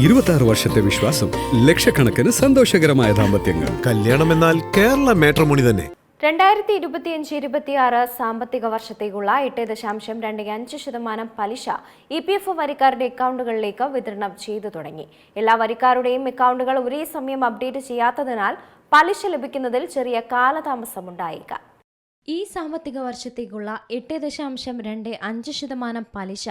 26 വർഷത്തെ വിശ്വാസം, ലക്ഷക്കണക്കിന് സന്തോഷകരമായ ദാമ്പത്യങ്ങൾ. കല്യാണം എന്നാൽ കേരള മാട്രിമോണി തന്നെ. 2025-26 സാമ്പത്തിക വർഷത്തേക്കുള്ള 8.25% പലിശ EPF വരിക്കാരുടെ അക്കൗണ്ടുകളിലേക്ക് വിതരണം ചെയ്തു തുടങ്ങി. എല്ലാ വരിക്കാരുടെയും അക്കൗണ്ടുകൾ ഒരേ സമയം അപ്ഡേറ്റ് ചെയ്യാത്തതിനാൽ പലിശ ലഭിക്കുന്നതിൽ ചെറിയ കാലതാമസമുണ്ടായേക്കാം. ഈ സാമ്പത്തിക വർഷത്തേക്കുള്ള 8.25% പലിശ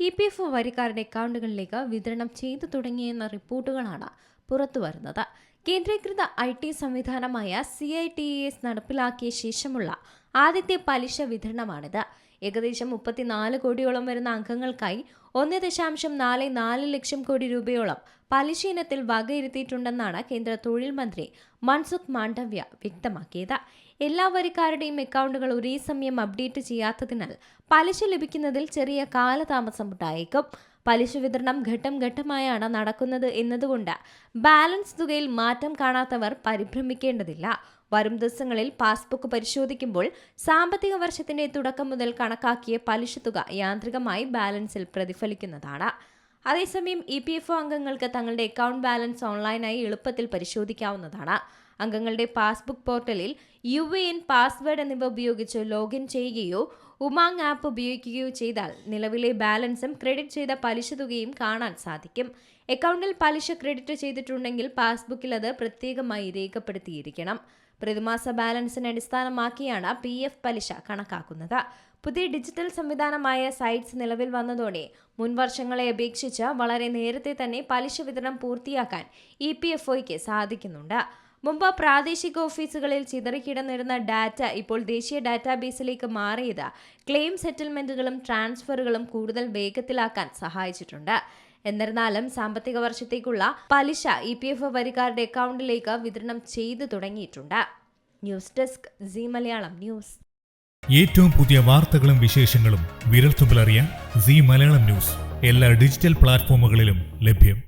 EPF വരിക്കാരുടെ അക്കൗണ്ടുകളിലേക്ക് വിതരണം ചെയ്തു തുടങ്ങിയെന്ന റിപ്പോർട്ടുകളാണ് പുറത്തുവരുന്നത്. കേന്ദ്രീകൃത IT സംവിധാനമായ CITES നടപ്പിലാക്കിയ ശേഷമുള്ള ആദ്യത്തെ പലിശ വിതരണമാണിത്. ഏകദേശം 34 കോടിയോളം വരുന്ന അംഗങ്ങൾക്കായി 1.44 ലക്ഷം കോടി രൂപയോളം പലിശ ഇനത്തിൽ വകയിരുത്തിയിട്ടുണ്ടെന്നാണ് കേന്ദ്ര തൊഴിൽ മന്ത്രി മൻസുഖ് മാണ്ഡവ്യ വ്യക്തമാക്കിയത്. എല്ലാ വരിക്കാരുടെയും അക്കൗണ്ടുകൾ ഒരേ സമയം അപ്ഡേറ്റ് ചെയ്യാത്തതിനാൽ പലിശ ലഭിക്കുന്നതിൽ ചെറിയ കാലതാമസമുണ്ടായേക്കും. പലിശ വിതരണം ഘട്ടം ഘട്ടമായാണ് നടക്കുന്നത് എന്നതുകൊണ്ട് ബാലൻസ് തുകയിൽ മാറ്റം കാണാത്തവർ പരിഭ്രമിക്കേണ്ടതില്ല. വരും ദിവസങ്ങളിൽ പാസ്ബുക്ക് പരിശോധിക്കുമ്പോൾ സാമ്പത്തിക വർഷത്തിന്റെ തുടക്കം മുതൽ കണക്കാക്കിയ പലിശ തുക യാന്ത്രികമായി ബാലൻസിൽ പ്രതിഫലിക്കുന്നതാണ്. അതേസമയം EPF അംഗങ്ങൾക്ക് തങ്ങളുടെ അക്കൗണ്ട് ബാലൻസ് ഓൺലൈനായി എളുപ്പത്തിൽ പരിശോധിക്കാവുന്നതാണ്. അംഗങ്ങളുടെ പാസ്ബുക്ക് പോർട്ടലിൽ UAN പാസ്വേഡ് എന്നിവ ഉപയോഗിച്ച് ലോഗിൻ ചെയ്യുകയോ ഉമാങ് ആപ്പ് ഉപയോഗിക്കുകയോ ചെയ്താൽ നിലവിലെ ബാലൻസും ക്രെഡിറ്റ് ചെയ്ത പലിശ തുകയും കാണാൻ സാധിക്കും. അക്കൗണ്ടിൽ പലിശ ക്രെഡിറ്റ് ചെയ്തിട്ടുണ്ടെങ്കിൽ പാസ്ബുക്കിൽ അത് പ്രത്യേകമായി രേഖപ്പെടുത്തിയിരിക്കണം. പ്രതിമാസ ബാലൻസിനെ അടിസ്ഥാനമാക്കിയാണ് PF പലിശ കണക്കാക്കുന്നത്. പുതിയ ഡിജിറ്റൽ സംവിധാനമായ സൈറ്റ്സ് നിലവിൽ വന്നതോടെ മുൻ വർഷങ്ങളെ അപേക്ഷിച്ച് വളരെ നേരത്തെ തന്നെ പലിശ വിതരണം പൂർത്തിയാക്കാൻ EPFOയ്ക്ക് സാധിക്കുന്നുണ്ട്. മുമ്പ് പ്രാദേശിക ഓഫീസുകളിൽ ചിതറിക്കിടന്നിരുന്ന ഡാറ്റ ഇപ്പോൾ ദേശീയ ഡാറ്റാബേസിലേക്ക് മാറിയത് ക്ലെയിം സെറ്റിൽമെന്റുകളും ട്രാൻസ്ഫറുകളും കൂടുതൽ വേഗത്തിലാക്കാൻ സഹായിച്ചിട്ടുണ്ട്. എന്നിരുന്നാലും സാമ്പത്തിക വർഷത്തേക്കുള്ള പലിശ EPF വരിക്കാരുടെ അക്കൗണ്ടിലേക്ക് വിതരണം ചെയ്തു തുടങ്ങിയിട്ടുണ്ട്. News desk Zee Malayalam News. ഏറ്റവും പുതിയ വാർത്തകളും വിശേഷങ്ങളും വിരൽത്തുമ്പിലറിയാൻ സീ മലയാളം ന്യൂസ് എല്ലാ ഡിജിറ്റൽ പ്ലാറ്റ്ഫോമുകളിലും ലഭ്യം.